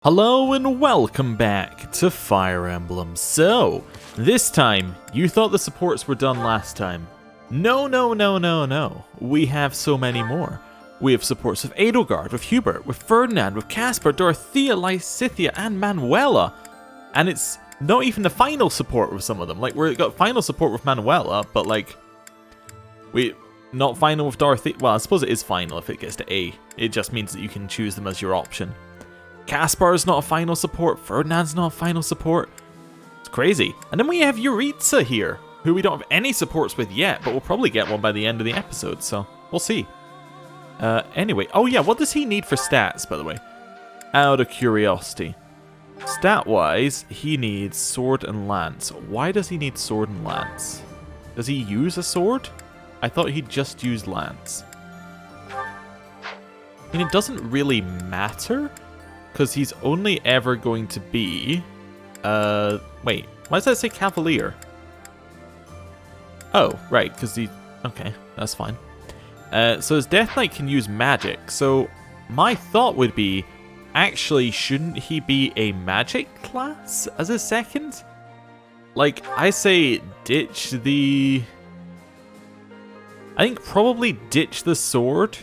Hello and welcome back to Fire Emblem. So, this time, you thought the supports were done last time. No. We have so many more. We have supports with Edelgard, with Hubert, with Ferdinand, with Caspar, Dorothea, Lysithea, and Manuela. And it's not even the final support with some of them. Like, we've got final support with Manuela, but like, not final with Dorothea. Well, I suppose it is final if it gets to A. It just means that you can choose them as your option. Caspar's not a final support, Ferdinand's not a final support. It's crazy. And then we have Yuritsa here, who we don't have any supports with yet, but we'll probably get one by the end of the episode, so we'll see. Anyway, oh yeah, what does he need for stats, by the way? Out of curiosity. Stat-wise, he needs sword and lance. Why does he need sword and lance? Does he use a sword? I thought he just used lance. I mean, it doesn't really matter, because he's only ever going to be... wait, why does that say Cavalier? Oh, right, because he... Okay, that's fine. So his Death Knight can use magic, so my thought would be, actually, shouldn't he be a magic class as a second? Like, I say ditch the... I think probably ditch the sword.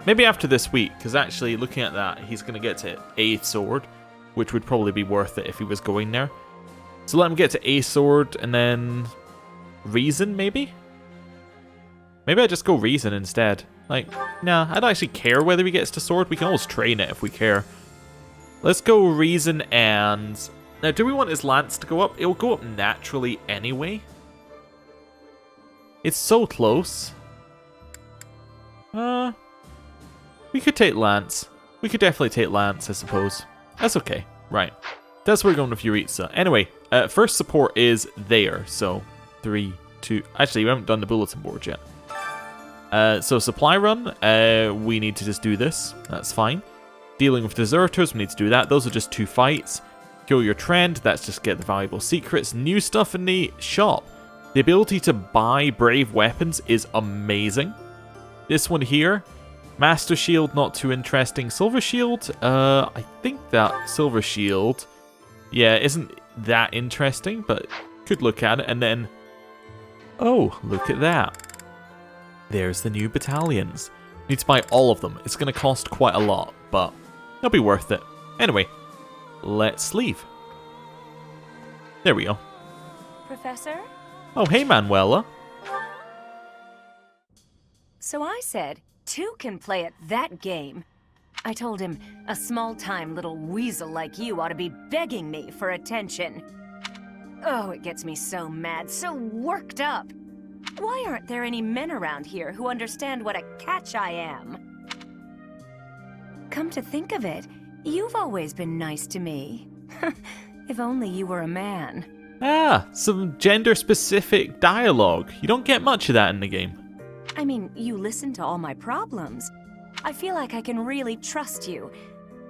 Maybe after this week, because actually looking at that, he's going to get to a sword, which would probably be worth it if he was going there. So let him get to a sword and then reason, maybe? Maybe I just go reason instead. Like, nah, I don't actually care whether he gets to sword. We can always train it if we care. Let's go reason and... Now, do we want his lance to go up? It'll go up naturally anyway. It's so close. We could take lance. We could definitely take lance, I suppose. That's okay. Right. That's where we're going with Yuritsa. Anyway, first support is there. So, 3, 2... Actually, we haven't done the bulletin board yet. So, supply run, we need to just do this. That's fine. Dealing with deserters, we need to do that. Those are just 2 fights. Kill your trend, that's just get the valuable secrets. New stuff in the shop. The ability to buy brave weapons is amazing. This one here... Master Shield, not too interesting. Silver Shield, I think that Silver Shield, yeah, isn't that interesting, but could look at it. And then, oh, look at that. There's the new battalions. Need to buy all of them. It's going to cost quite a lot, but it'll be worth it. Anyway, let's leave. There we go. Professor? Oh, hey, Manuela. So I said... 2 can play at that game. I told him, a small-time little weasel like you ought to be begging me for attention. Oh, it gets me so mad, so worked up. Why aren't there any men around here who understand what a catch I am? Come to think of it, you've always been nice to me. If only you were a man. Ah, some gender-specific dialogue. You don't get much of that in the game. I mean, you listen to all my problems. I feel like I can really trust you.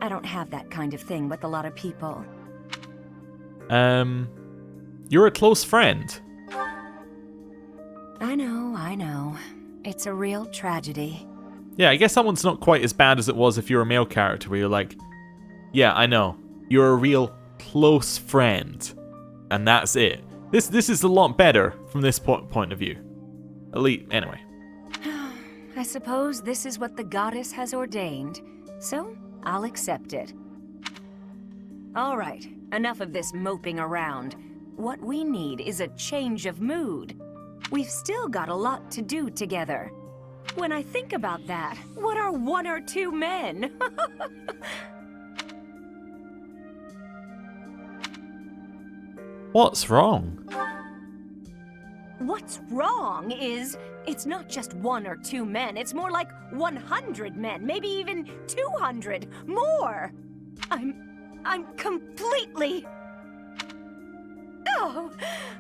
I don't have that kind of thing with a lot of people. You're a close friend. I know. It's a real tragedy. Yeah, I guess that one's not quite as bad as it was if you're a male character, where you're like, yeah, I know. You're a real close friend. And that's it. This is a lot better from this point of view. At least, anyway. I suppose this is what the goddess has ordained, so I'll accept it. All right, enough of this moping around. What we need is a change of mood. We've still got a lot to do together. When I think about that, what are 1 or 2 men? What's wrong? What's wrong is, it's not just 1 or 2 men, it's more like 100 men, maybe even 200, more! I'm completely... Oh,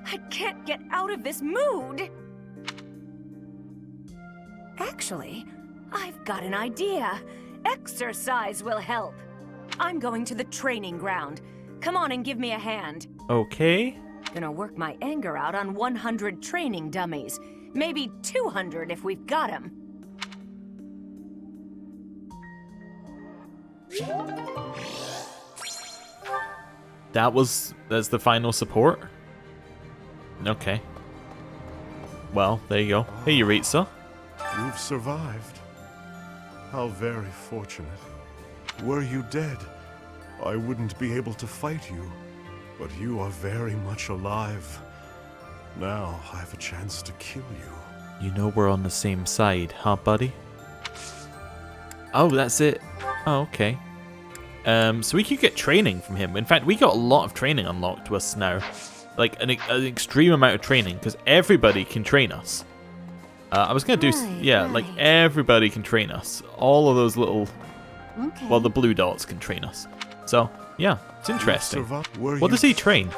I can't get out of this mood! Actually, I've got an idea. Exercise will help. I'm going to the training ground. Come on and give me a hand. Okay. Gonna work my anger out on 100 training dummies. Maybe 200 if we've got them. That's the final support? Okay. Well, there you go. Hey, Yuritsa. You've survived. How very fortunate. Were you dead, I wouldn't be able to fight you. But you are very much alive. Now I have a chance to kill you. You know we're on the same side, huh, buddy? Oh, that's it. Oh, okay. So we could get training from him. In fact, we got a lot of training unlocked to us now. Like, an extreme amount of training, because everybody can train us. I was going to do... like, everybody can train us. All of those little... Okay. Well, the blue dots can train us. So, yeah, it's interesting. What does he train?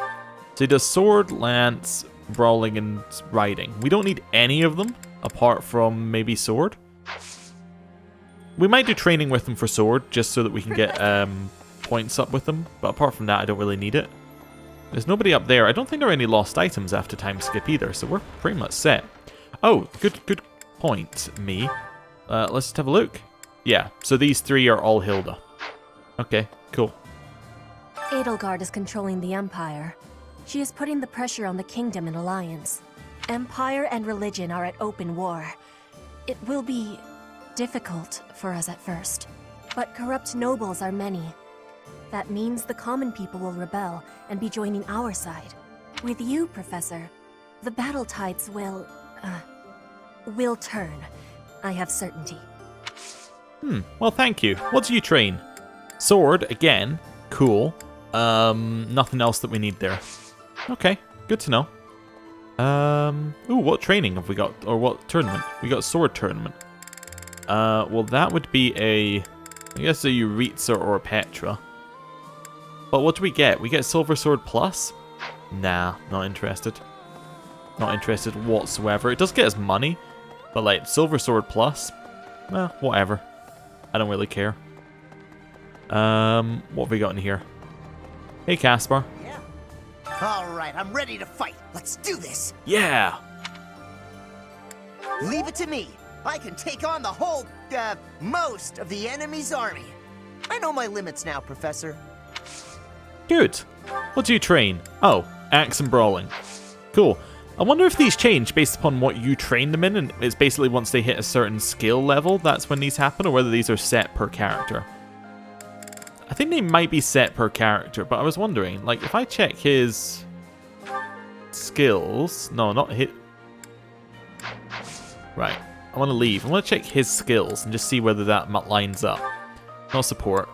So he does sword, lance, brawling, and riding. We don't need any of them, apart from maybe sword. We might do training with them for sword, just so that we can get points up with them. But apart from that, I don't really need it. There's nobody up there. I don't think there are any lost items after time skip either, so we're pretty much set. Oh, good point, me. Let's just have a look. Yeah, so these three are all Hilda. Okay, cool. Edelgard is controlling the Empire. She is putting the pressure on the Kingdom in alliance. Empire and religion are at open war. It will be difficult for us at first, but corrupt nobles are many. That means the common people will rebel and be joining our side. With you, Professor, the battle tides will turn. I have certainty. Well, thank you. What do you train? Sword, again. Cool. Nothing else that we need there. Okay, good to know. Ooh, what training have we got? Or what tournament? We got a sword tournament. Well, that would be I guess a Yuritsa or a Petra. But what do we get? We get Silver Sword Plus? Nah, not interested. Not interested whatsoever. It does get us money, but like, Silver Sword Plus? Well, whatever. I don't really care. What have we got in here? Hey, Caspar. Yeah. All right, I'm ready to fight. Let's do this. Yeah! Leave it to me. I can take on the whole, most of the enemy's army. I know my limits now, Professor. Good. What do you train? Oh, axe and brawling. Cool. I wonder if these change based upon what you train them in, and it's basically once they hit a certain skill level, that's when these happen, or whether these are set per character. I think they might be set per character, but I was wondering, like, if I check his skills... No, not hit... Right. I want to leave. I want to check his skills and just see whether that lines up. Not support.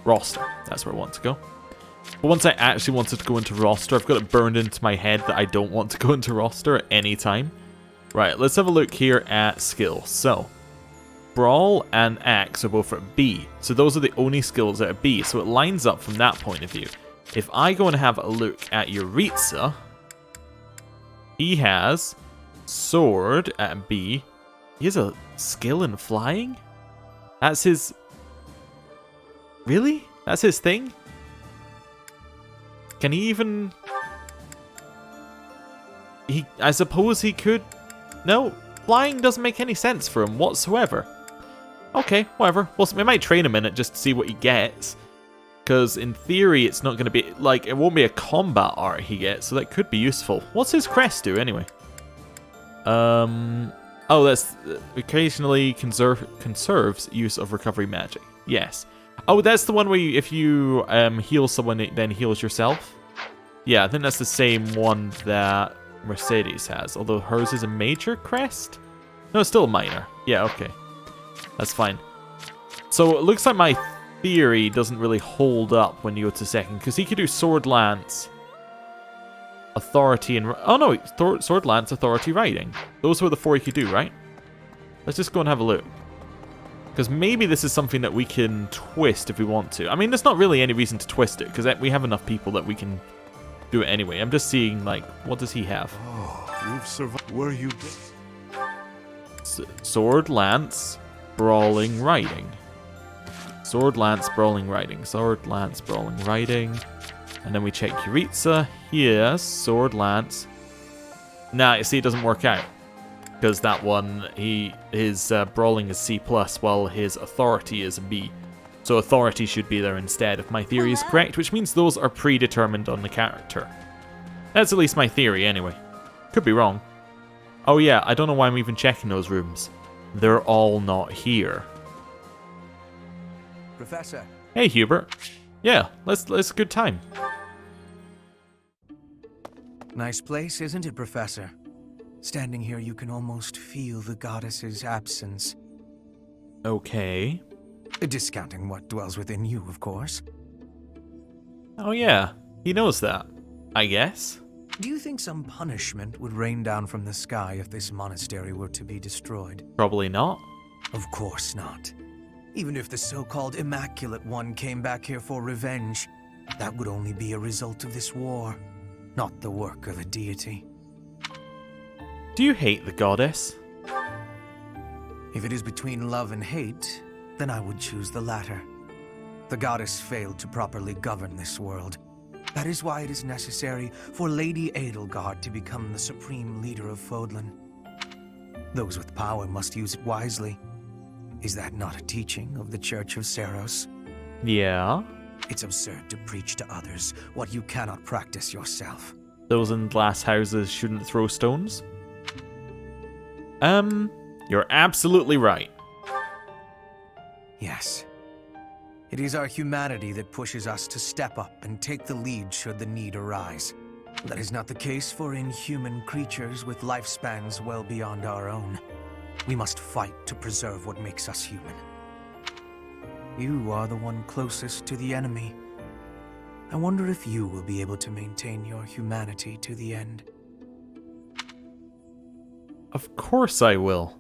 Roster. That's where I want to go. But once I actually wanted to go into roster, I've got it burned into my head that I don't want to go into roster at any time. Right, let's have a look here at skills. So, Brawl and Axe are both at B. So those are the only skills that are B. So it lines up from that point of view. If I go and have a look at Yuritsa, he has Sword at B. He has a skill in flying? That's his... Really? That's his thing? Can he even... I suppose he could... No, flying doesn't make any sense for him whatsoever. Okay, whatever. Well, we might train him in it just to see what he gets. Because in theory, it's not going to be... Like, it won't be a combat art he gets, so that could be useful. What's his crest do, anyway? Oh, that's... occasionally conserves use of recovery magic. Yes. Oh, that's the one where you, if you heal someone, it then heals yourself? Yeah, I think that's the same one that Mercedes has, although hers is a major crest? No, it's still a minor. Yeah, okay. That's fine. So it looks like my theory doesn't really hold up when you go to second, because he could do Sword Lance, Authority, and... Oh no, Sword Lance, Authority, Riding. Those were the four he could do, right? Let's just go and have a look. Because maybe this is something that we can twist if we want to. I mean, there's not really any reason to twist it, because we have enough people that we can do it anyway. I'm just seeing, like, what does he have? Oh, you've survived. Were you... Sword, Lance, Brawling, Riding. Sword, Lance, Brawling, Riding. Sword, Lance, Brawling, Riding. And then we check Yuritsa. He has Sword, Lance. Nah, you see, it doesn't work out. Because that one, his Brawling is C+, while his Authority is a B. So authority should be there instead if my theory is correct, which means those are predetermined on the character. That's at least my theory anyway. Could be wrong. Oh yeah, I don't know why I'm even checking those rooms. They're all not here. Professor. Hey Hubert. Yeah, let's a good time. Nice place, isn't it, Professor? Standing here, you can almost feel the goddess's absence. Okay. Discounting what dwells within you, of course. Oh yeah, he knows that, I guess. Do you think some punishment would rain down from the sky if this monastery were to be destroyed? Probably not. Of course not. Even if the so-called Immaculate One came back here for revenge, that would only be a result of this war, not the work of a deity. Do you hate the goddess? If it is between love and hate, then I would choose the latter. The goddess failed to properly govern this world. That is why it is necessary for Lady Edelgard to become the supreme leader of Fódlan. Those with power must use it wisely. Is that not a teaching of the Church of Seros? Yeah. It's absurd to preach to others what you cannot practice yourself. Those in glass houses shouldn't throw stones? You're absolutely right. Yes. It is our humanity that pushes us to step up and take the lead should the need arise. That is not the case for inhuman creatures with lifespans well beyond our own. We must fight to preserve what makes us human. You are the one closest to the enemy. I wonder if you will be able to maintain your humanity to the end. Of course I will.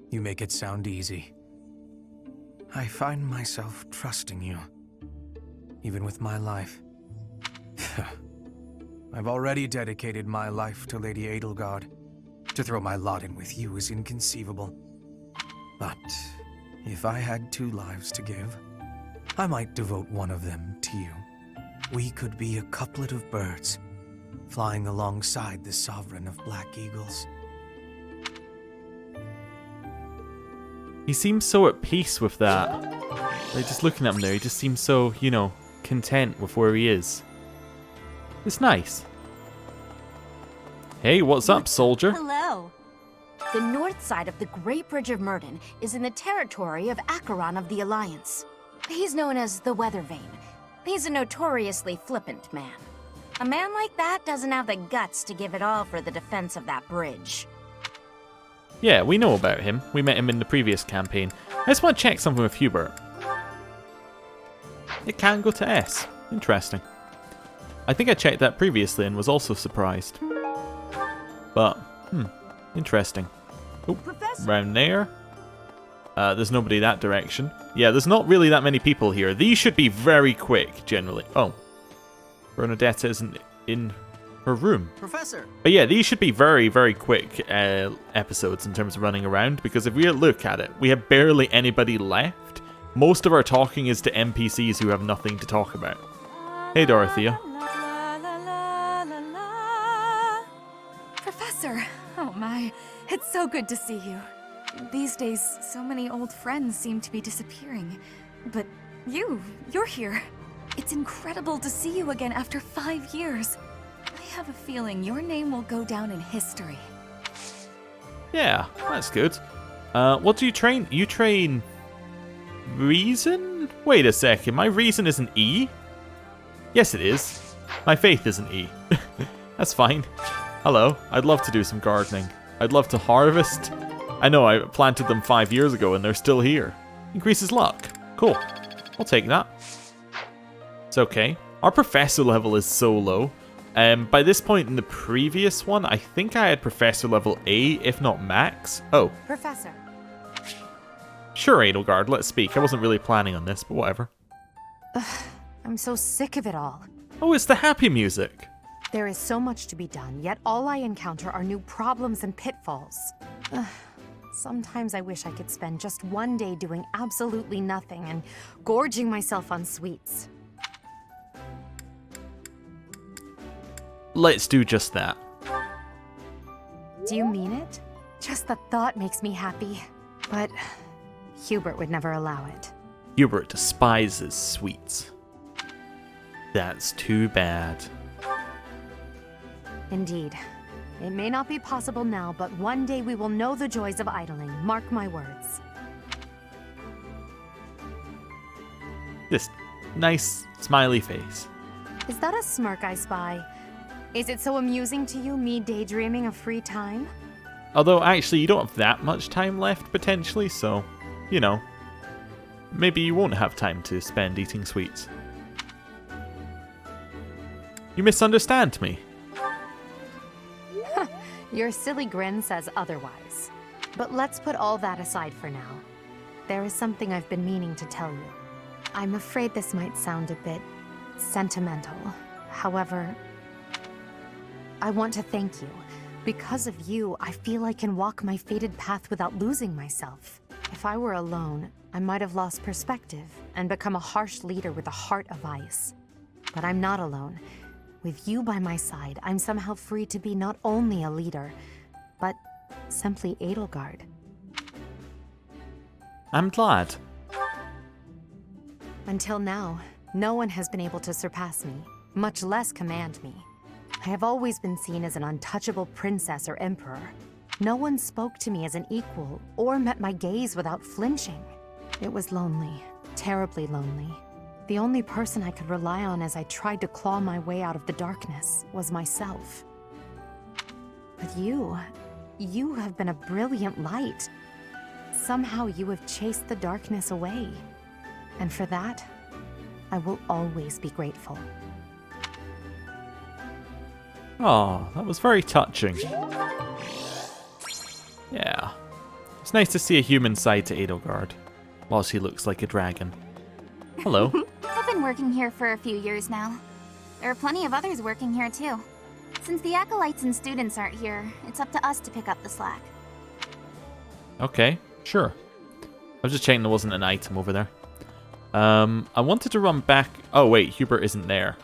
You make it sound easy. I find myself trusting you, even with my life. I've already dedicated my life to Lady Edelgard. To throw my lot in with you is inconceivable. But if I had 2 lives to give, I might devote one of them to you. We could be a couplet of birds, flying alongside the sovereign of Black Eagles. He seems so at peace with that. Like, just looking at him there, he just seems so, you know, content with where he is. It's nice. Hey, what's up, soldier? Hello. The north side of the Great Bridge of Myrden is in the territory of Acheron of the Alliance. He's known as the Weather Vane. He's a notoriously flippant man. A man like that doesn't have the guts to give it all for the defense of that bridge. Yeah, we know about him. We met him in the previous campaign. I just want to check something with Hubert. It can go to S. Interesting. I think I checked that previously and was also surprised. But, interesting. Oh, round there. There's nobody that direction. Yeah, there's not really that many people here. These should be very quick, generally. Oh. Bernadette isn't in her room. Professor! But yeah, these should be very, very quick episodes in terms of running around, because if we look at it, we have barely anybody left. Most of our talking is to NPCs who have nothing to talk about. Hey, Dorothea. Professor! Oh my, it's so good to see you. These days, so many old friends seem to be disappearing. But you're here. It's incredible to see you again after 5 years. I have a feeling your name will go down in history. Yeah, that's good. What do you train? You train reason? Wait a second, my reason isn't E? Yes, it is. My faith isn't E. That's fine. Hello, I'd love to do some gardening. I'd love to harvest. I know I planted them 5 years ago and they're still here. Increases luck. Cool. I'll take that. It's okay. Our professor level is so low. By this point in the previous one, I think I had professor level A, if not max. Oh. Professor. Sure, Edelgard, let's speak. I wasn't really planning on this, but whatever. I'm so sick of it all. Oh, it's the happy music. There is so much to be done, yet all I encounter are new problems and pitfalls. Sometimes I wish I could spend just one day doing absolutely nothing and gorging myself on sweets. Let's do just that. Do you mean it? Just the thought makes me happy. But Hubert would never allow it. Hubert despises sweets. That's too bad. Indeed. It may not be possible now, but one day we will know the joys of idling. Mark my words. This nice, smiley face. Is that a smirk I spy? Is it so amusing to you, me daydreaming of free time? Although, actually, you don't have that much time left, potentially, so, you know. Maybe you won't have time to spend eating sweets. You misunderstand me. Your silly grin says otherwise. But let's put all that aside for now. There is something I've been meaning to tell you. I'm afraid this might sound a bit sentimental. However, I want to thank you. Because of you, I feel I can walk my fated path without losing myself. If I were alone, I might have lost perspective and become a harsh leader with a heart of ice. But I'm not alone. With you by my side, I'm somehow free to be not only a leader, but simply Edelgard. I'm glad. Until now, no one has been able to surpass me, much less command me. I have always been seen as an untouchable princess or emperor. No one spoke to me as an equal or met my gaze without flinching. It was lonely, terribly lonely. The only person I could rely on as I tried to claw my way out of the darkness was myself. But you have been a brilliant light. Somehow you have chased the darkness away. And for that, I will always be grateful. Oh, that was very touching. Yeah. It's nice to see a human side to Edelgard, while she looks like a dragon. Hello. I've been working here for a few years now. There are plenty of others working here too. Since the acolytes and students aren't here, it's up to us to pick up the slack. Okay, sure. I was just checking there wasn't an item over there. I wanted to run back... Oh wait, Hubert isn't there.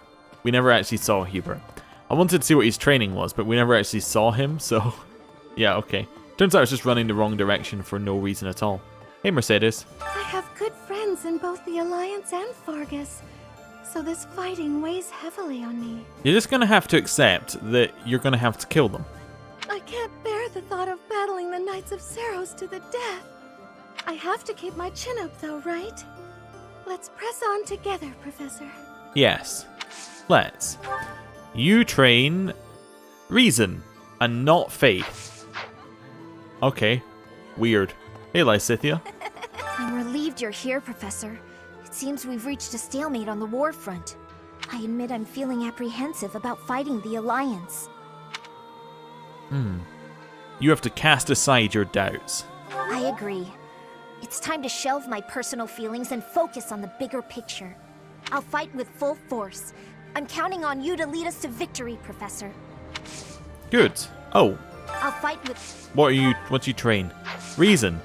We never actually saw Hubert. I wanted to see what his training was, but we never actually saw him, so... Yeah, okay. Turns out I was just running the wrong direction for no reason at all. Hey, Mercedes. I have good friends in both the Alliance and Fargus, so this fighting weighs heavily on me. You're just going to have to accept that you're going to have to kill them. I can't bear the thought of battling the Knights of Seros to the death. I have to keep my chin up though, right? Let's press on together, Professor. Yes. Let's. You train reason and not faith. Okay. Weird. Hey, Lysithia. I'm relieved you're here, Professor. It seems we've reached a stalemate on the war front. I admit I'm feeling apprehensive about fighting the Alliance. You have to cast aside your doubts. I agree. It's time to shelve my personal feelings and focus on the bigger picture. I'll fight with full force. I'm counting on you to lead us to victory, Professor. Good. Oh, I'll fight with... what do you train? Reason.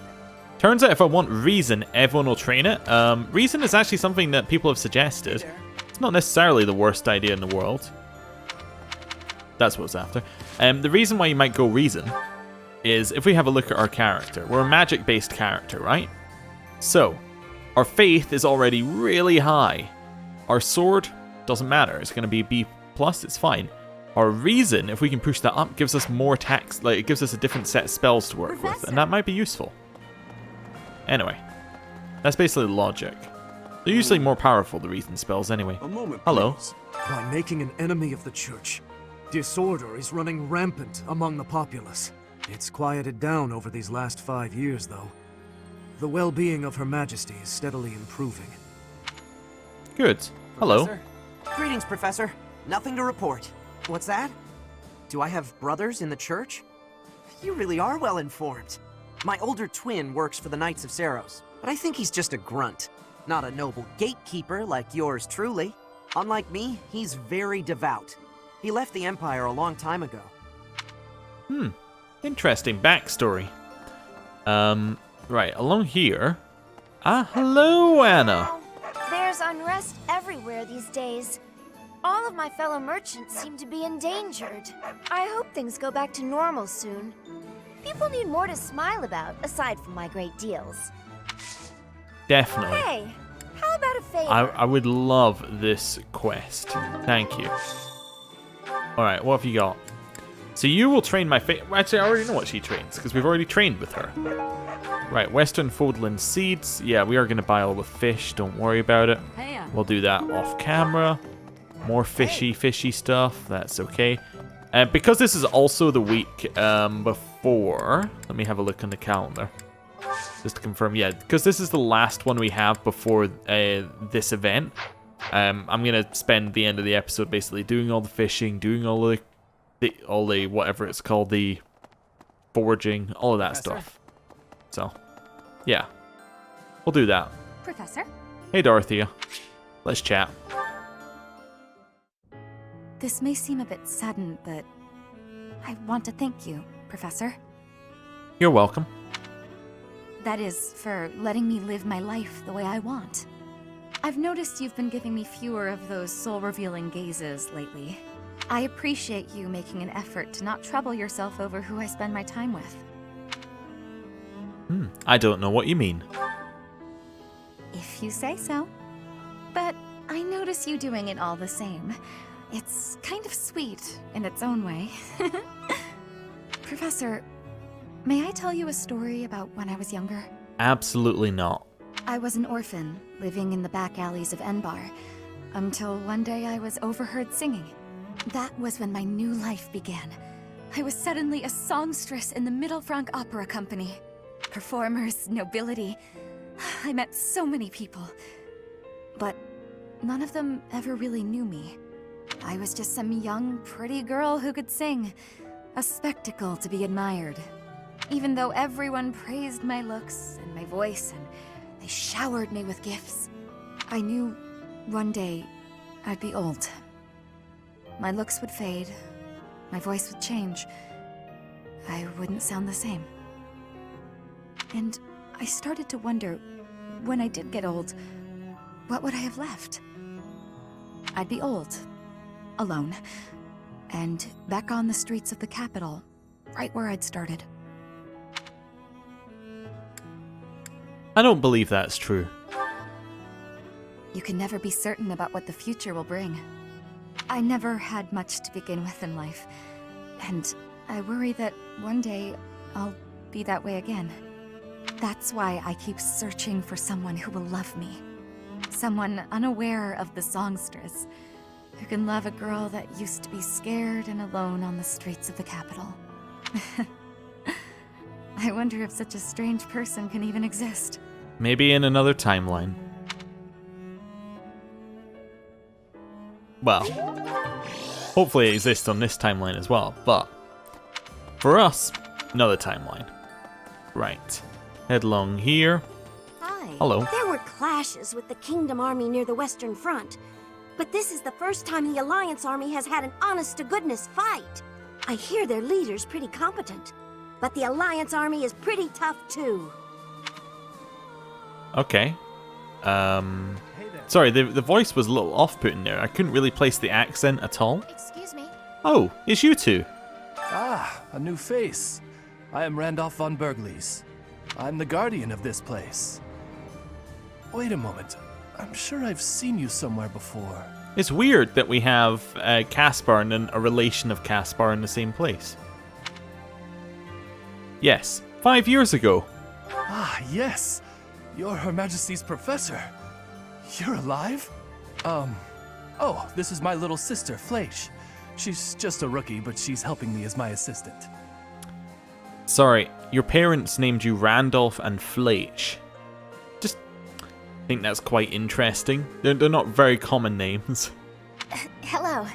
Turns out if I want reason, everyone will train it. Reason is actually something that people have suggested. It's not necessarily the worst idea in the world. That's what it's after. The reason why you might go reason is if we have a look at our character. We're a magic-based character, right? So, our faith is already really high. Our sword doesn't matter. It's going to be B+, it's fine. Our reason, if we can push that up, gives us more tax, like it gives us a different set of spells to work with, and that might be useful. Anyway, that's basically the logic. They're usually more powerful, the reason spells, anyway. A moment, Hello. please. By making an enemy of the church, disorder is running rampant among the populace. It's quieted down over these last 5 years, though. The well-being of Her Majesty is steadily improving. Good. Hello. Professor? Greetings, Professor. Nothing to report. What's that? Do I have brothers in the church? You really are well informed. My older twin works for the Knights of Seros, but I think he's just a grunt. Not a noble gatekeeper like yours truly. Unlike me, he's very devout. He left the Empire a long time ago. Interesting backstory. Right, along here. Ah, hello, Anna. There's unrest everywhere these days. All of my fellow merchants seem to be endangered. I hope things go back to normal soon. People need more to smile about, aside from my great deals. Definitely. Hey, How about a favor? I would love this quest. Thank you. Alright, what have you got? So you will train my actually, I already know what she trains, because we've already trained with her. Right, Western Fódlan seeds. Yeah, we are going to buy all the fish. Don't worry about it. We'll do that off camera. More fishy stuff. That's okay. Because this is also the week before... Let me have a look on the calendar. Just to confirm, yeah, because this is the last one we have before this event. I'm going to spend the end of the episode basically doing all the fishing, doing all the whatever it's called, the foraging, all of that stuff. So, yeah. We'll do that. Professor? Hey, Dorothea. Let's chat. This may seem a bit sudden, but I want to thank you, Professor. You're welcome. That is, for letting me live my life the way I want. I've noticed you've been giving me fewer of those soul-revealing gazes lately. I appreciate you making an effort to not trouble yourself over who I spend my time with. I don't know what you mean. If you say so. But I notice you doing it all the same. It's kind of sweet in its own way. Professor, may I tell you a story about when I was younger? Absolutely not. I was an orphan, living in the back alleys of Enbar, until one day I was overheard singing. That was when my new life began. I was suddenly a songstress in the Mittelfranc Opera Company. Performers, nobility. I met so many people. But none of them ever really knew me. I was just some young, pretty girl who could sing. A spectacle to be admired. Even though everyone praised my looks and my voice, and they showered me with gifts, I knew one day I'd be old. My looks would fade, my voice would change. I wouldn't sound the same. And I started to wonder, when I did get old, what would I have left? I'd be old, alone, and back on the streets of the capital, right where I'd started. I don't believe that's true. You can never be certain about what the future will bring. I never had much to begin with in life, and I worry that one day I'll be that way again. That's why I keep searching for someone who will love me. Someone unaware of the songstress, who can love a girl that used to be scared and alone on the streets of the capital. I wonder if such a strange person can even exist. Maybe in another timeline. Well, hopefully it exists on this timeline as well, but for us, another timeline. Right. Headlong here. Hi. Hello. There were clashes with the Kingdom Army near the Western Front, but this is the first time the Alliance Army has had an honest-to-goodness fight. I hear their leader's pretty competent, but the Alliance Army is pretty tough too. Okay. Sorry, the voice was a little off-putting there. I couldn't really place the accent at all. Excuse me. Oh, it's you two. Ah, a new face. I am Randolph von Berglies. I'm the guardian of this place. Wait a moment. I'm sure I've seen you somewhere before. It's weird that we have Caspar and a relation of Caspar in the same place. Yes, 5 years ago. Ah, yes. You're Her Majesty's professor. You're alive? Oh, this is my little sister, Fleisch. She's just a rookie, but she's helping me as my assistant. Sorry, your parents named you Randolph and Fleisch. Just think that's quite interesting. They're not very common names. Hello,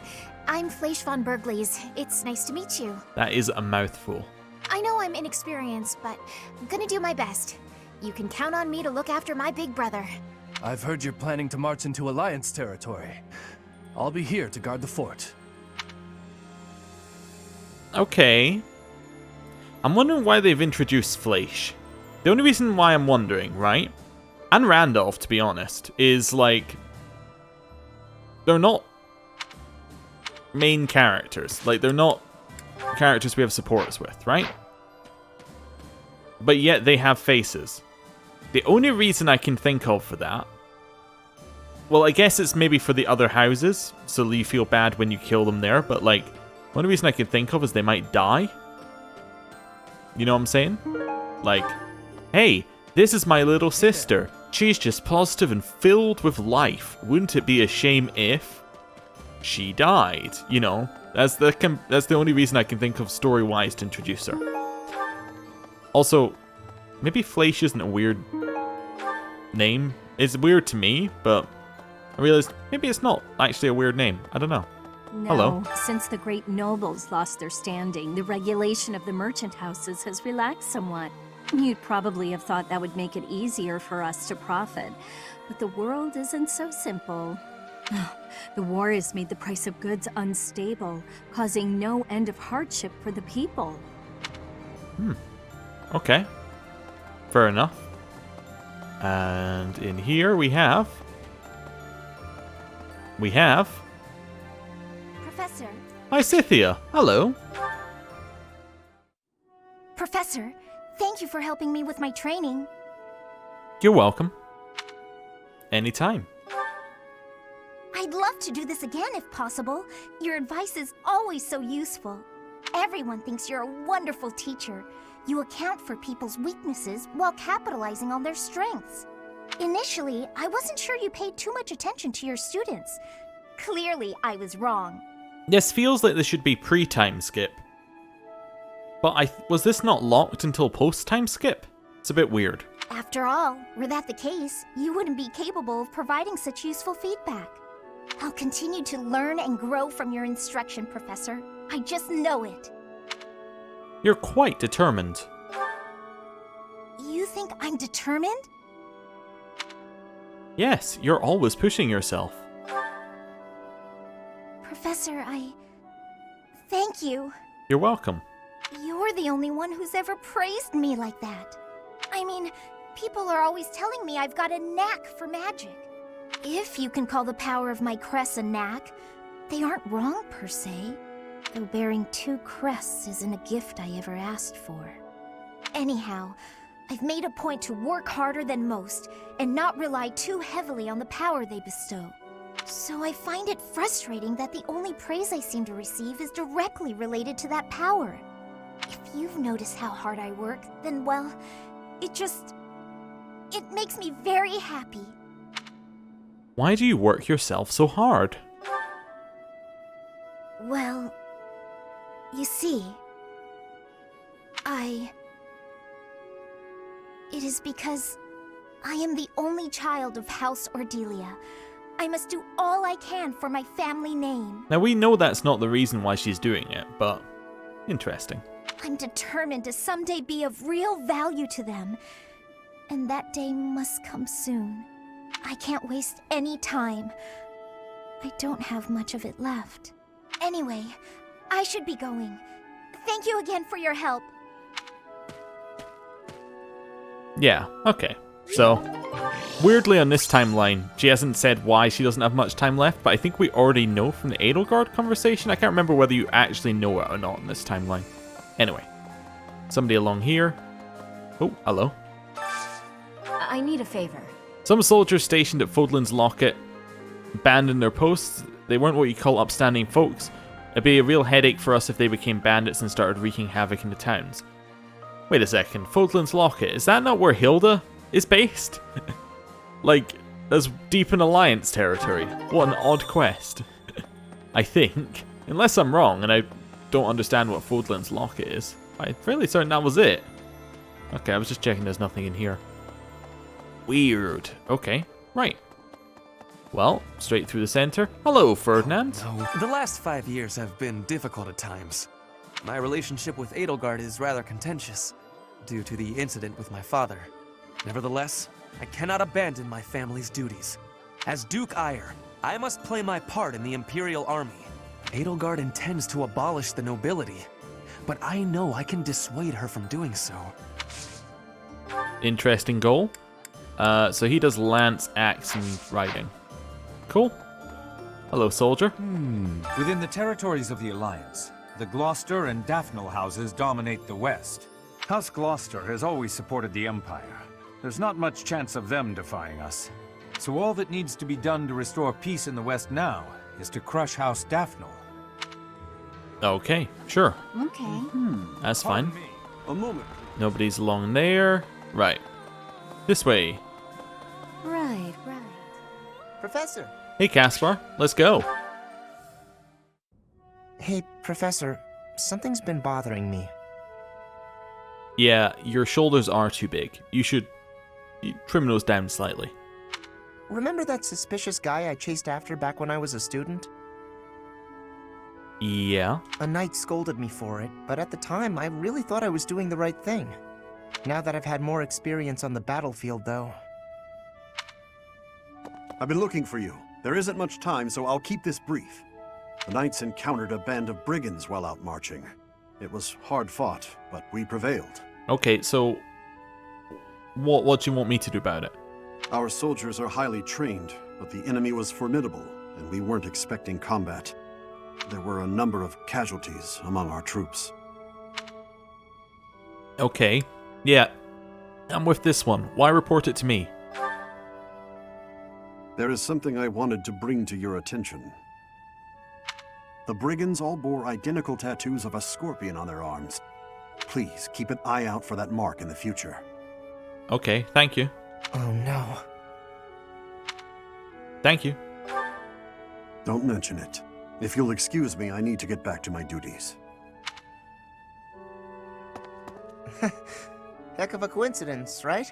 I'm Fleisch von Berglies. It's nice to meet you. That is a mouthful. I know I'm inexperienced, but I'm gonna do my best. You can count on me to look after my big brother. I've heard you're planning to march into Alliance territory. I'll be here to guard the fort. Okay. I'm wondering why they've introduced Fleisch. The only reason why I'm wondering, right? And Randolph, to be honest, is like... They're not main characters. Like, they're not characters we have supporters with, right? But yet they have faces. The only reason I can think of for that Well, I guess it's maybe for the other houses, so you feel bad when you kill them there, but like, one reason I can think of is they might die. You know what I'm saying? Like, hey, this is my little sister. She's just positive and filled with life. Wouldn't it be a shame if she died? You know, that's the only reason I can think of story-wise to introduce her. Also, maybe Fleisch isn't a weird name. It's weird to me, but I realized maybe it's not actually a weird name. I don't know. No, Hello. Since the great nobles lost their standing, the regulation of the merchant houses has relaxed somewhat. You'd probably have thought that would make it easier for us to profit, but the world isn't so simple. The war has made the price of goods unstable, causing no end of hardship for the people. Okay. Fair enough. And in here we have... Professor, Hi, Scythia. Hello. Professor, thank you for helping me with my training. You're welcome. Anytime. I'd love to do this again if possible. Your advice is always so useful. Everyone thinks you're a wonderful teacher. You account for people's weaknesses while capitalizing on their strengths. Initially, I wasn't sure you paid too much attention to your students. Clearly, I was wrong. This feels like this should be pre-time skip. But was this not locked until post-time skip? It's a bit weird. After all, were that the case, you wouldn't be capable of providing such useful feedback. I'll continue to learn and grow from your instruction, Professor. I just know it. You're quite determined. You think I'm determined? Yes, you're always pushing yourself. Professor, thank you. You're welcome. You're the only one who's ever praised me like that. I mean, people are always telling me I've got a knack for magic. If you can call the power of my crests a knack, they aren't wrong per se. Though bearing 2 crests isn't a gift I ever asked for. Anyhow, I've made a point to work harder than most and not rely too heavily on the power they bestow. So I find it frustrating that the only praise I seem to receive is directly related to that power. If you've noticed how hard I work, then well, it makes me very happy. Why do you work yourself so hard? Well, you see, it is because I am the only child of House Ordelia. I must do all I can for my family name. Now we know that's not the reason why she's doing it, but interesting. I'm determined to someday be of real value to them, and that day must come soon. I can't waste any time. I don't have much of it left. Anyway, I should be going. Thank you again for your help. Yeah, okay. So, weirdly on this timeline, she hasn't said why she doesn't have much time left, but I think we already know from the Edelgard conversation. I can't remember whether you actually know it or not in this timeline. Anyway, somebody along here. Oh, hello. I need a favor. Some soldiers stationed at Fódlan's locket abandoned their posts. They weren't what you call upstanding folks. It'd be a real headache for us if they became bandits and started wreaking havoc in the towns. Wait a second, Fódlan's locket, is that not where Hilda is based? Like, that's deep in Alliance territory. What an odd quest. I think. Unless I'm wrong and I don't understand what Fódlan's locket is. I'm fairly certain that was it. Okay, I was just checking there's nothing in here. Weird. Okay, right. Well, straight through the center. Hello, Ferdinand. No. The last 5 years have been difficult at times. My relationship with Edelgard is rather contentious, due to the incident with my father. Nevertheless, I cannot abandon my family's duties. As Duke Eyre, I must play my part in the Imperial Army. Edelgard intends to abolish the nobility, but I know I can dissuade her from doing so. Interesting goal. So he does lance, axe, and riding. Cool. Hello, soldier. Within the territories of the Alliance, the Gloucester and Daphne houses dominate the west. House Gloucester has always supported the Empire. There's not much chance of them defying us. So all that needs to be done to restore peace in the West now is to crush House Daphnel. Okay, sure. Okay. That's fine. A moment. Nobody's along there. Right. This way. Right. Professor! Hey, Caspar. Let's go. Hey, Professor. Something's been bothering me. Yeah, your shoulders are too big. You should trim those down slightly. Remember that suspicious guy I chased after back when I was a student? Yeah. A knight scolded me for it, but at the time I really thought I was doing the right thing. Now that I've had more experience on the battlefield, though... I've been looking for you. There isn't much time, so I'll keep this brief. The knights encountered a band of brigands while out marching. It was hard fought, but we prevailed. Okay, so what do you want me to do about it? Our soldiers are highly trained, but the enemy was formidable, and we weren't expecting combat. There were a number of casualties among our troops. Okay. Yeah. I'm with this one. Why report it to me? There is something I wanted to bring to your attention. The brigands all bore identical tattoos of a scorpion on their arms. Please keep an eye out for that mark in the future. Okay, thank you. Oh no. Thank you. Don't mention it. If you'll excuse me, I need to get back to my duties. Heck of a coincidence, right?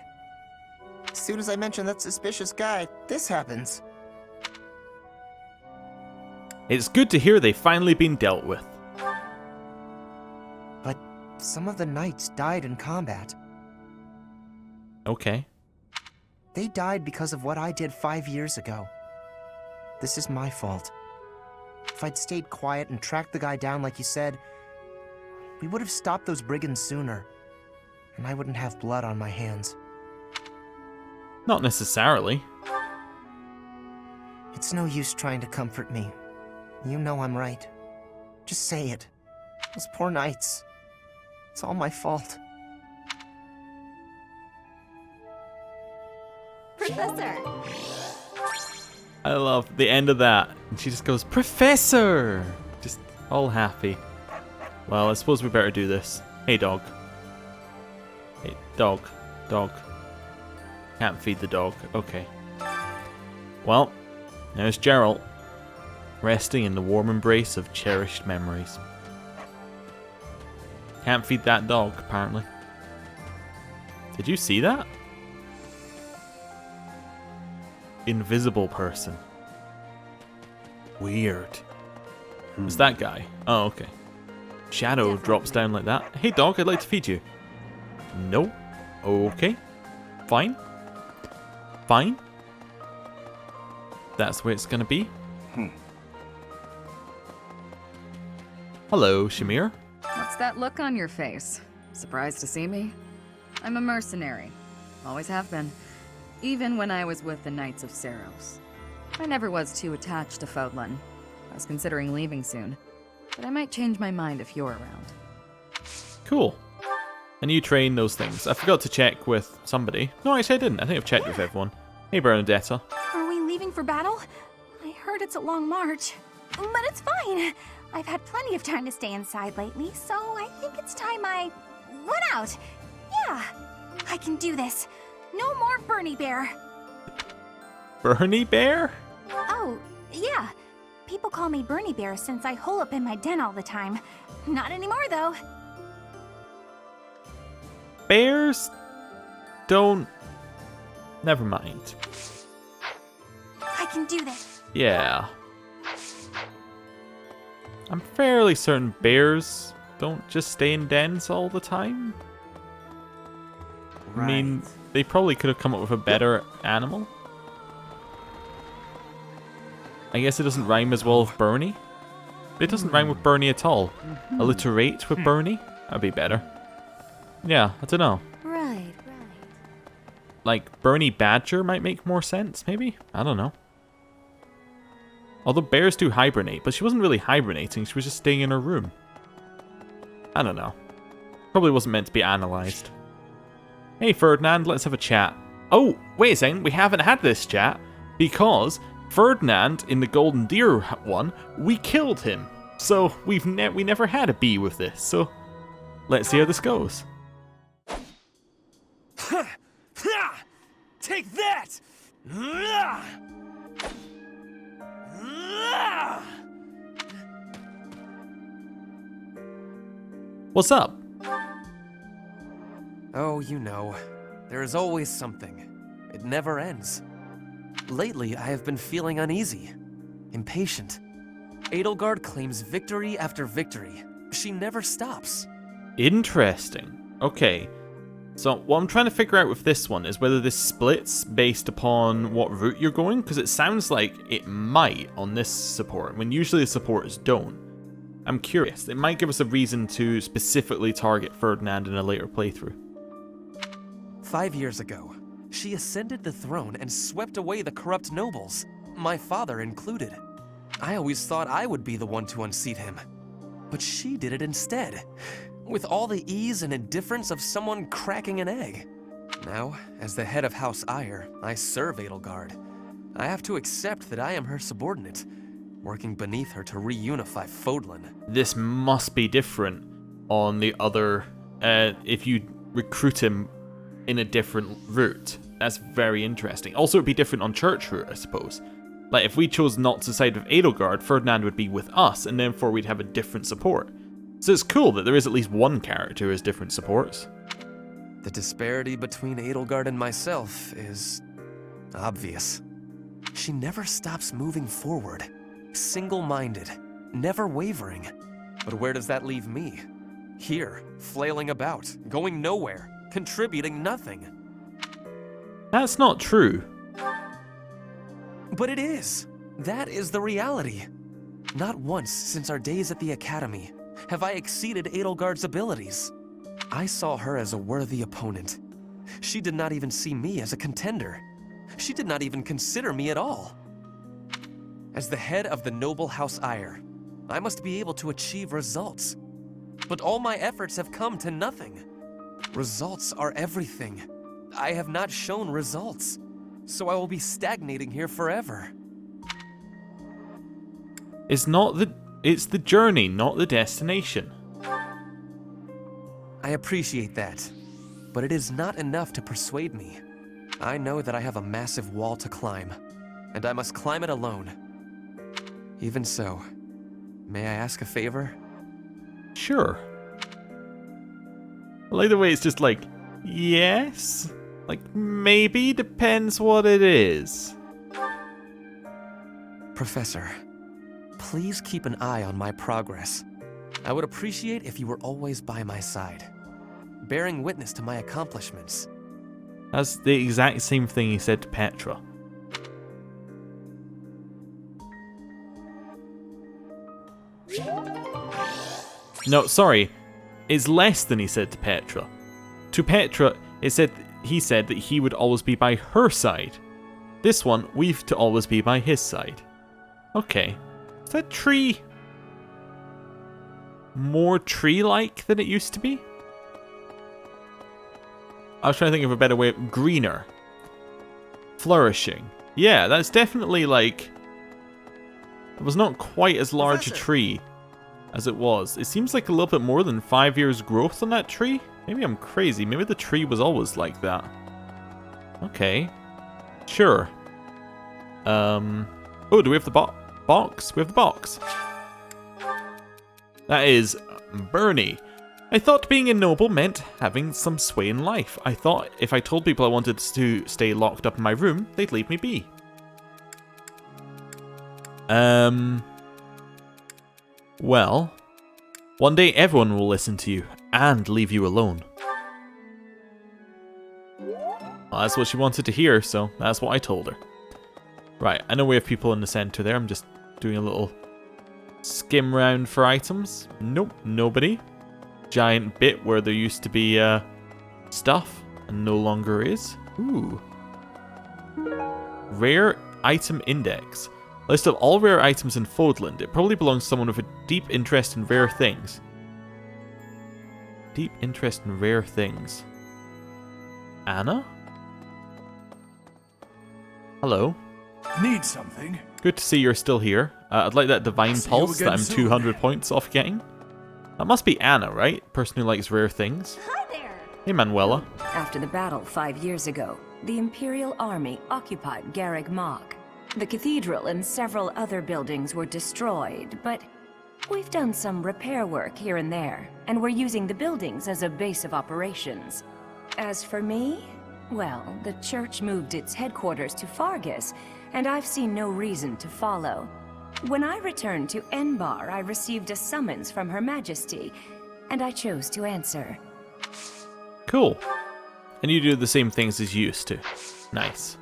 As soon as I mention that suspicious guy, this happens. It's good to hear they've finally been dealt with. But some of the knights died in combat. Okay. They died because of what I did 5 years ago. This is my fault. If I'd stayed quiet and tracked the guy down like you said, we would have stopped those brigands sooner. And I wouldn't have blood on my hands. Not necessarily. It's no use trying to comfort me. You know I'm right. Just say it. Those poor knights. It's all my fault. Professor! I love the end of that. And she just goes, Professor! Just all happy. Well, I suppose we better do this. Hey, dog. Hey, dog. Dog. Can't feed the dog. Okay. Well, there's Geralt, resting in the warm embrace of cherished memories. Can't feed that dog, apparently. Did you see that? Invisible person. Weird. It's that guy. Oh, okay. Shadow drops down like that. Hey dog, I'd like to feed you. No. Okay. Fine. Fine. That's where it's gonna be. Hello, Shamir. What's that look on your face? Surprised to see me? I'm a mercenary. Always have been. Even when I was with the Knights of Seros. I never was too attached to Fódlan. I was considering leaving soon. But I might change my mind if you're around. Cool. And you train those things. I forgot to check with somebody. No, actually I didn't. I think I've checked with everyone. Hey, Bernadetta. Are we leaving for battle? I heard it's a long march. But it's fine. I've had plenty of time to stay inside lately, so I think it's time I run out. Yeah, I can do this. No more Bernie Bear. Bernie Bear? Oh, yeah. People call me Bernie Bear since I hole up in my den all the time. Not anymore, though. Bears don't... Never mind. I can do this. Yeah. I'm fairly certain bears don't just stay in dens all the time. I mean, they probably could have come up with a better animal. I guess it doesn't rhyme as well with Bernie. It doesn't rhyme with Bernie at all. Alliterate with Bernie? That'd be better. Yeah, I don't know. Right. Like, Bernie Badger might make more sense, maybe? I don't know. Although bears do hibernate, but she wasn't really hibernating, she was just staying in her room. I don't know. Probably wasn't meant to be analysed. Hey Ferdinand, let's have a chat. Oh, wait a second, we haven't had this chat. Because Ferdinand in the Golden Deer one, we killed him. So we never had a bee with this. So let's see how this goes. Take that! What's up? Oh, you know, there is always something. It never ends. Lately, I have been feeling uneasy, impatient. Edelgard claims victory after victory. She never stops. Interesting. Okay. So what I'm trying to figure out with this one is whether this splits based upon what route you're going, because it sounds like it might on this support, when usually the supporters don't. I'm curious. It might give us a reason to specifically target Ferdinand in a later playthrough. 5 years ago, she ascended the throne and swept away the corrupt nobles, my father included. I always thought I would be the one to unseat him. But she did it instead, with all the ease and indifference of someone cracking an egg. Now, as the head of House Eyre, I serve Edelgard. I have to accept that I am her subordinate, working beneath her to reunify Fódlan. This must be different on the other, if you recruit him in a different route. That's very interesting. Also, it'd be different on church route, I suppose. Like, if we chose not to side with Edelgard, Ferdinand would be with us, and therefore we'd have a different support. So it's cool that there is at least one character who has different supports. The disparity between Edelgard and myself is obvious. She never stops moving forward, single-minded, never wavering. But where does that leave me? Here, flailing about, going nowhere, contributing nothing. That's not true. But it is. That is the reality. Not once since our days at the Academy have I exceeded Edelgard's abilities. I saw her as a worthy opponent. She did not even see me as a contender. She did not even consider me at all. As the head of the noble House Eyre, I must be able to achieve results. But all my efforts have come to nothing. Results are everything. I have not shown results, so I will be stagnating here forever. It's the journey, not the destination. I appreciate that, but it is not enough to persuade me. I know that I have a massive wall to climb, and I must climb it alone. Even so, may I ask a favor? Sure. I like the way it's just like, yes? Like, maybe, depends what it is. Professor, please keep an eye on my progress. I would appreciate if you were always by my side, bearing witness to my accomplishments. That's the exact same thing he said to Petra. No, sorry. It's less than he said to Petra. To Petra, he said that he would always be by her side. This one, we've to always be by his side. Okay. Is that tree more tree-like than it used to be? I was trying to think of a better way. Greener. Flourishing. Yeah, that's definitely like... It was not quite as large a tree as it was. It seems like a little bit more than 5 years growth on that tree. Maybe I'm crazy. Maybe the tree was always like that. Okay. Sure. Oh, do we have the box? We have the box. That is Bernie. I thought being a noble meant having some sway in life. I thought if I told people I wanted to stay locked up in my room, they'd leave me be. Well, one day everyone will listen to you and leave you alone. Well, that's what she wanted to hear, so that's what I told her. Right, I know we have people in the center there. I'm just doing a little skim round for items. Nope, nobody. Giant bit where there used to be stuff and no longer is. Ooh. Rare item index. List of all rare items in Fódlan. It probably belongs to someone with a deep interest in rare things. Deep interest in rare things. Anna? Hello. Need something? Good to see you're still here. I'd like that divine pulse that I'm 200 points off getting. That must be Anna, right? Person who likes rare things. Hi there. Hey, Manuela. After the battle 5 years ago, the Imperial Army occupied Garreg Mach. The cathedral and several other buildings were destroyed, but we've done some repair work here and there, and we're using the buildings as a base of operations. As for me, well, the church moved its headquarters to Fargus, and I've seen no reason to follow. When I returned to Enbar, I received a summons from Her Majesty, and I chose to answer. Cool. And you do the same things as you used to. Nice.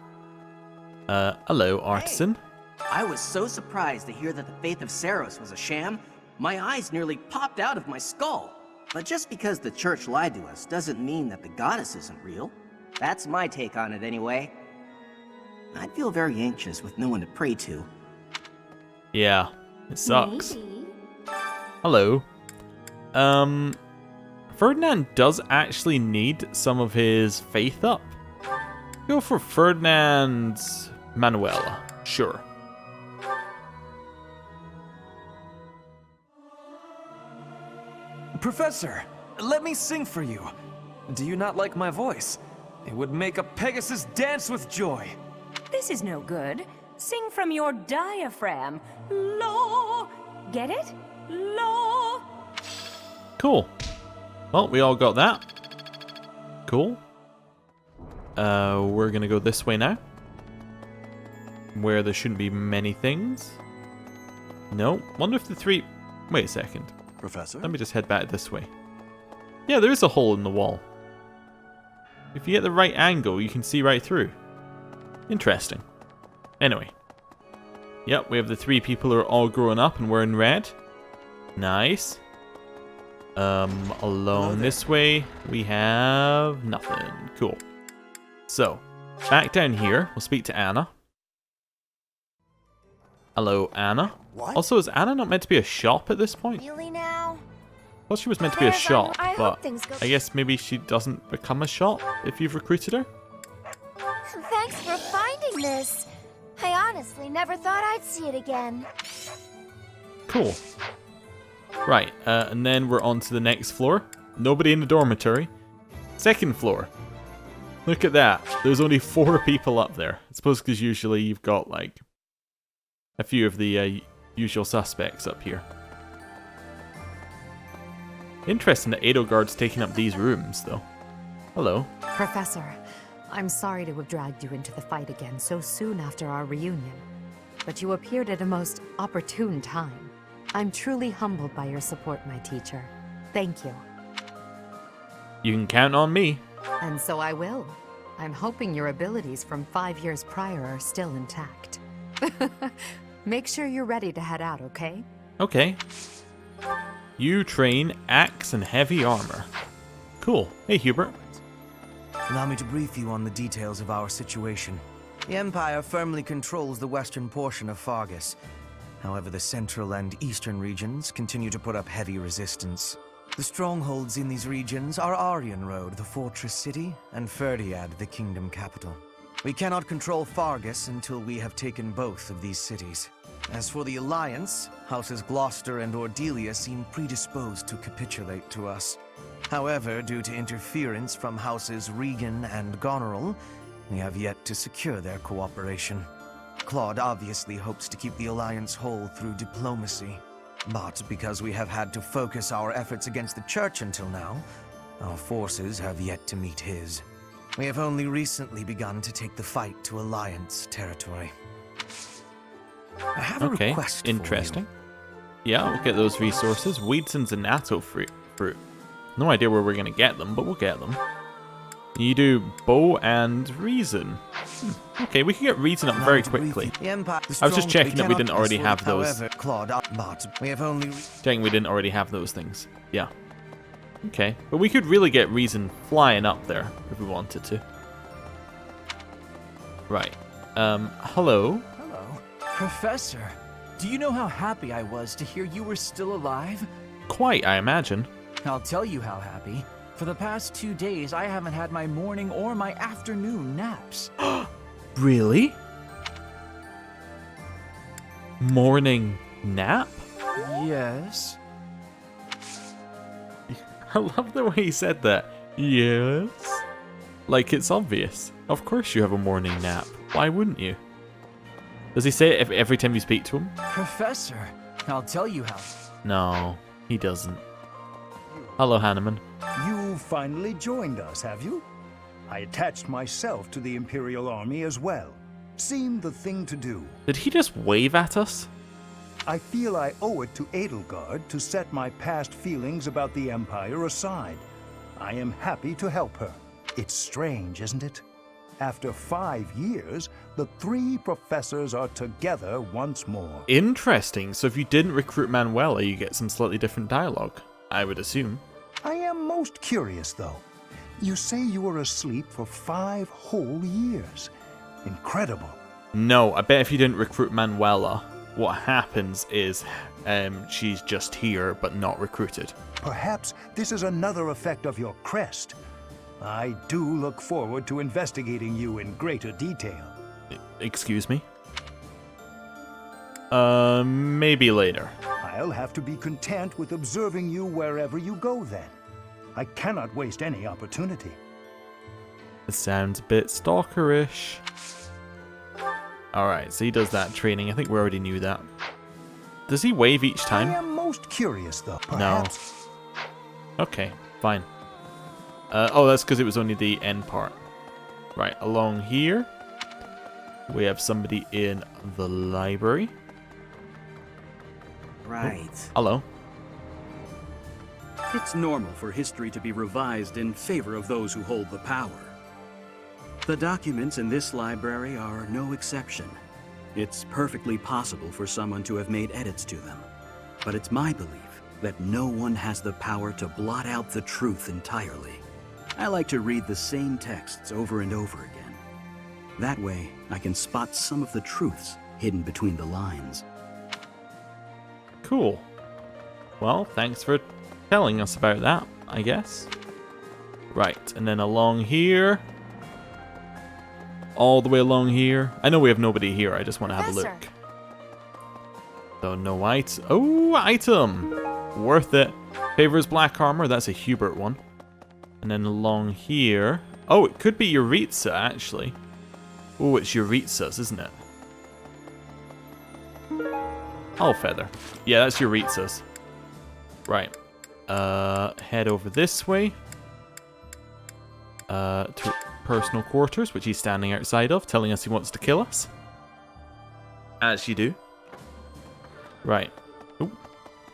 Hello, artisan. Hey, I was so surprised to hear that the faith of Saros was a sham, my eyes nearly popped out of my skull. But just because the church lied to us doesn't mean that the goddess isn't real. That's my take on it anyway. I'd feel very anxious with no one to pray to. Yeah, it sucks. Maybe. Hello. Ferdinand does actually need some of his faith up. Go for Ferdinand's Manuela. Sure. Professor, let me sing for you. Do you not like my voice? It would make a Pegasus dance with joy. This is no good. Sing from your diaphragm. Lo! Get it? Lo! Cool. Well, we all got that. Cool. We're gonna go this way now. Where there shouldn't be many things. No. Wonder if the three... Wait a second. Professor? Let me just head back this way. Yeah, there is a hole in the wall. If you get the right angle, you can see right through. Interesting. Anyway. Yep, we have the three people who are all grown up and wearing red. Nice. Along this way, we have nothing. Cool. So, back down here, we'll speak to Anna. Hello, Anna. What? Also, is Anna not meant to be a shop at this point? Really now? I thought she was meant to be a shop, I hope but things go- I guess maybe she doesn't become a shop if you've recruited her? Thanks for finding this. I honestly never thought I'd see it again. Cool. Right, and then we're on to the next floor. Nobody in the dormitory. Second floor. Look at that. There's only 4 people up there. I suppose because usually you've got, like, a few of the usual suspects up here. Interesting that Edelgard's taking up these rooms, though. Hello. Professor, I'm sorry to have dragged you into the fight again so soon after our reunion, but you appeared at a most opportune time. I'm truly humbled by your support, my teacher. Thank you. You can count on me. And so I will. I'm hoping your abilities from 5 years prior are still intact. Make sure you're ready to head out, okay? Okay. You train axe and heavy armor. Cool. Hey, Hubert. Allow me to brief you on the details of our situation. The Empire firmly controls the western portion of Fargus. However, the central and eastern regions continue to put up heavy resistance. The strongholds in these regions are Aryan Road, the fortress city, and Ferdiad, the kingdom capital. We cannot control Fargus until we have taken both of these cities. As for the Alliance, Houses Gloucester and Ordelia seem predisposed to capitulate to us. However, due to interference from Houses Regan and Goneril, we have yet to secure their cooperation. Claude obviously hopes to keep the Alliance whole through diplomacy. But because we have had to focus our efforts against the Church until now, our forces have yet to meet his. We have only recently begun to take the fight to Alliance territory. I have a request interesting. Yeah, we'll get those resources. Weedson's and natto fruit. No idea where we're going to get them, but we'll get them. You do bow and reason. Okay, we can get reason up very quickly. I was just checking that we didn't already have those. Checking we didn't already have those things. Yeah. Okay, but we could really get reason flying up there if we wanted to. Right. Hello? Hello. Professor, do you know how happy I was to hear you were still alive? Quite, I imagine. I'll tell you how happy. For the past 2 days, I haven't had my morning or my afternoon naps. Really? morning nap? Yes. I love the way he said that. Yes. Like it's obvious. Of course you have a morning nap. Why wouldn't you? Does he say it every time you speak to him? Professor, I'll tell you how. No, he doesn't. Hello, Hanneman. You finally joined us, have you? I attached myself to the Imperial Army as well. Seemed the thing to do. Did he just wave at us? I feel I owe it to Edelgard to set my past feelings about the Empire aside. I am happy to help her. It's strange, isn't it? After 5 years, the 3 professors are together once more. Interesting. So if you didn't recruit Manuela, you get some slightly different dialogue, I would assume. I am most curious, though. You say you were asleep for 5 whole years. Incredible. No, I bet if you didn't recruit Manuela, what happens is she's just here, but not recruited. Perhaps this is another effect of your crest. I do look forward to investigating you in greater detail. Excuse me? Maybe later. I'll have to be content with observing you wherever you go then. I cannot waste any opportunity. It sounds a bit stalkerish. Alright, so he does that training. I think we already knew that. Does he wave each time? I am most curious though. Perhaps. No. Okay, fine. Oh, that's because it was only the end part. Right, along here, we have somebody in the library. Right. Oh, hello. It's normal for history to be revised in favor of those who hold the power. The documents in this library are no exception. It's perfectly possible for someone to have made edits to them. But it's my belief that no one has the power to blot out the truth entirely. I like to read the same texts over and over again. That way, I can spot some of the truths hidden between the lines. Cool. Well, thanks for telling us about that, I guess. Right, and then along here. All the way along here. I know we have nobody here, I just want to have a look. So no item. Oh, item! Worth it. Favors black armor, that's a Hubert one. And then along here. Oh, it could be Yuritsa, actually. Oh, it's Yuritsa's, isn't it? Oh, feather. Yeah, that's Yuritsa's. Right. Head over this way. To personal quarters, which he's standing outside of, telling us he wants to kill us. As you do. Right. Ooh.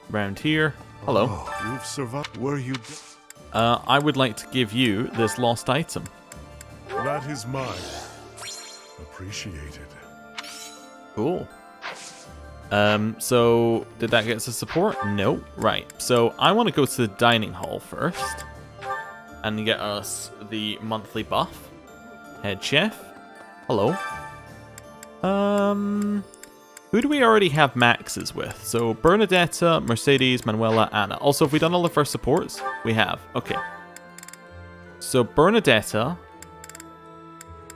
Round here. Hello. Oh, you've survived. Were you... I would like to give you this lost item. That is mine. Appreciated. Cool. So did that get us a support? No. Right. So I want to go to the dining hall first and get us the monthly buff. Head chef. Hello. Who do we already have maxes with? So Bernadetta, Mercedes, Manuela, Anna. Also, have we done all of our supports? We have. Okay. So Bernadetta,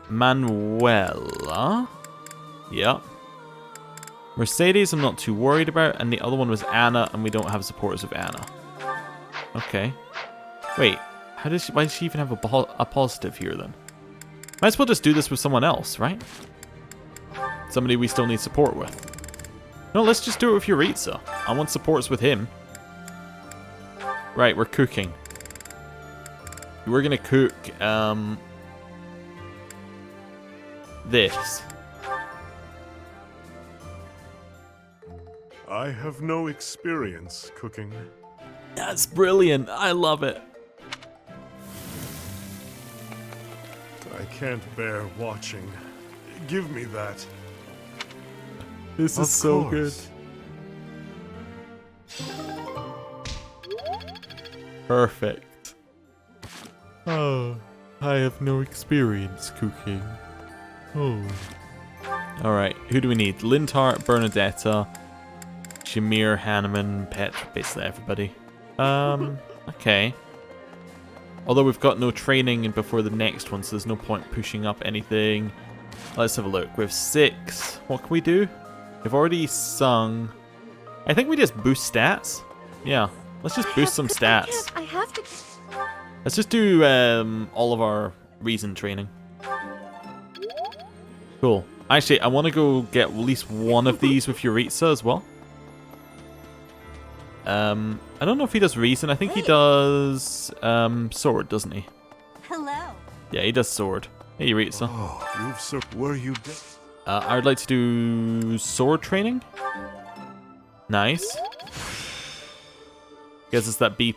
Manuela. Yep. Mercedes I'm not too worried about, and the other one was Anna, and we don't have supporters of Anna. Okay. Wait, why does she even have a positive here then? Might as well just do this with someone else, right? Somebody we still need support with. No, let's just do it with Yuritsa. I want supports with him. Right, we're cooking. We're gonna cook, this. I have no experience cooking. That's brilliant. I love it. I can't bear watching. Give me that. This is so good. Perfect. Oh, I have no experience cooking. Oh. Alright, who do we need? Linthart, Bernadetta, Shamir, Hanneman, Petra, basically everybody. Okay. Although we've got no training before the next one, so there's no point pushing up anything. Let's have a look. We have 6. What can we do? We've already sung. I think we just boost stats. Yeah, let's just boost some stats. I have to. Let's just do all of our reason training. Cool. Actually, I want to go get at least one of these with Yuritsa as well. I don't know if he does reason. I think he does sword, doesn't he? Hello. Yeah, he does sword. Hey, Yuritsa. Oh, were you dead? I would like to do sword training. Nice. Gives us that B+.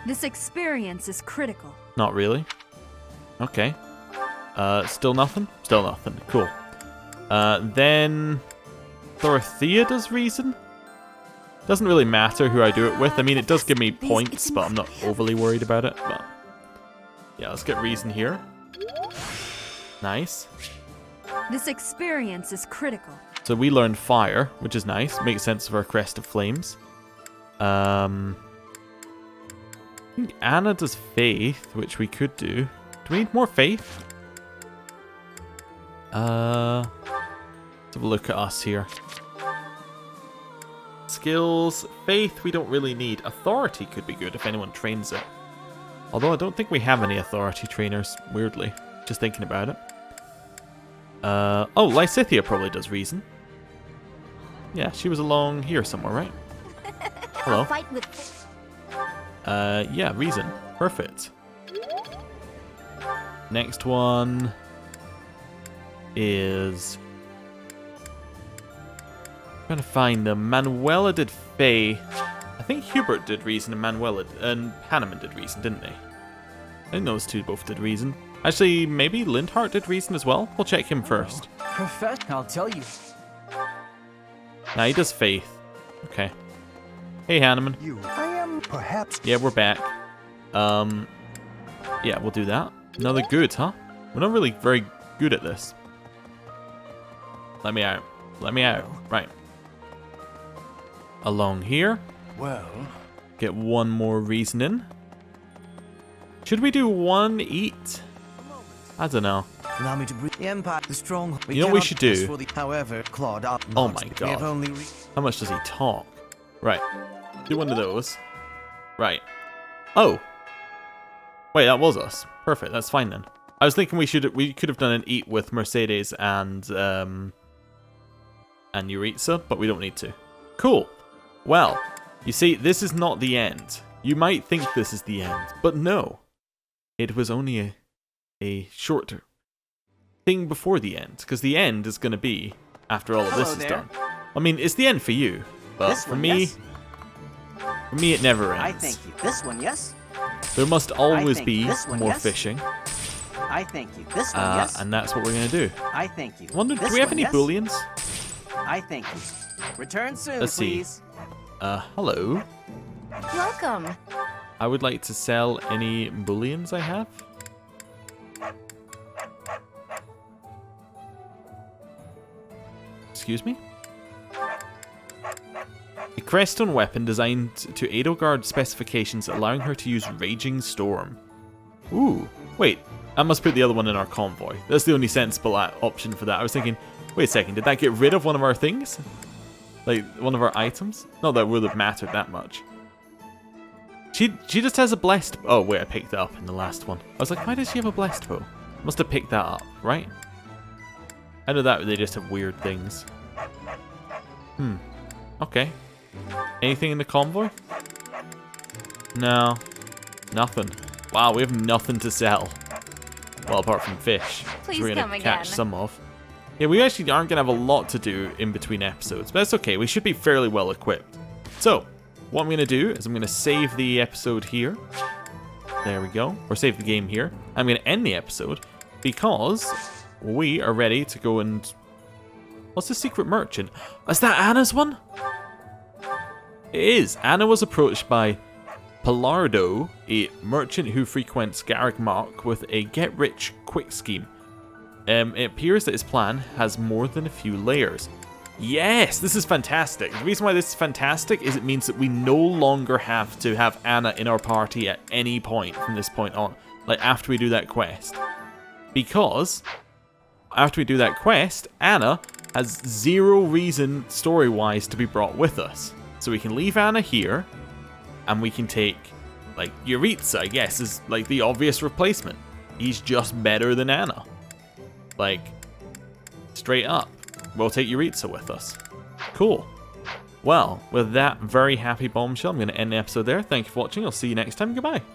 This experience is critical. Not really. Okay. Still nothing? Still nothing. Cool. Then Dorothea does reason. Doesn't really matter who I do it with. I mean, it does give me points, but I'm not overly worried about it. But yeah, let's get reason here. Nice. This experience is critical. So we learned fire, which is nice. Makes sense of our crest of flames. I think Anna does faith, which we could do. Do we need more faith? Let's have a look at us here. Skills, faith we don't really need. Authority could be good if anyone trains it. Although I don't think we have any authority trainers, weirdly. Just thinking about it. Oh, Lysithea probably does reason. Yeah, she was along here somewhere, right? Hello. I'll fight with... Yeah, reason. Perfect. Next one is... trying to find them. Manuela did Fae. I think Hubert did reason and Manuela and Hanneman did reason, didn't they? I think those two both did reason. Actually, maybe Lindhart did reason as well. We'll check him first. Professor, I'll tell you. Nah, he does faith. Okay. Hey, Hanneman. I am perhaps. Yeah, we're back. Yeah, we'll do that. Another good, huh? We're not really very good at this. Let me out. Let me out. Right. Along here. Well. Get one more reasoning. Should we do one eat? I don't know. Allow me to breathe. The Empire, the strong. You know what we should do? However, Claude, oh my god. How much does he talk? Right. Do one of those. Right. Oh. Wait, that was us. Perfect. That's fine then. I was thinking we could have done an eat with Mercedes and Yuritsa, but we don't need to. Cool. Well, you see, this is not the end. You might think this is the end, but no. It was only a short thing before the end, because the end is going to be after all of this is done. I mean, it's the end for you, but for me, it never ends. I thank you. This one, yes. There must always be more yes. fishing. I thank you. This one, yes. And that's what we're going to do. I thank you. Wonder, do we have any booleans? I thank you. Return soon, Let's please. See. Hello. Welcome. I would like to sell any booleans I have. Excuse me? A creststone weapon designed to Edelgard specifications, allowing her to use Raging Storm. Ooh, wait, I must put the other one in our convoy. That's the only sensible option for that. I was thinking, wait a second, did that get rid of one of our things? Like, one of our items? Not that it would have mattered that much. She just has a blessed... Oh, wait, I picked that up in the last one. I was like, why does she have a blessed bow? Must have picked that up, right? I know that they just have weird things. Okay. Anything in the convoy? No. Nothing. Wow, we have nothing to sell. Well, apart from fish. Please we're come gonna again. catch some of. Yeah, we actually aren't going to have a lot to do in between episodes, but that's okay. We should be fairly well equipped. So, what I'm going to do is I'm going to save the episode here. There we go. Or save the game here. I'm going to end the episode because we are ready to go and... What's the secret merchant? Is that Anna's one? It is. Anna was approached by Palardo, a merchant who frequents Garreg Mach, with a get-rich-quick scheme. It appears that his plan has more than a few layers. Yes, this is fantastic. The reason why this is fantastic is it means that we no longer have to have Anna in our party at any point from this point on. Like, after we do that quest. Because, after we do that quest, Anna has zero reason story-wise to be brought with us. So we can leave Anna here, and we can take, like, Yuritsa, I guess, is like the obvious replacement. He's just better than Anna. Like, straight up. We'll take Yuritsa with us. Cool. Well, with that very happy bombshell, I'm going to end the episode there. Thank you for watching. I'll see you next time. Goodbye.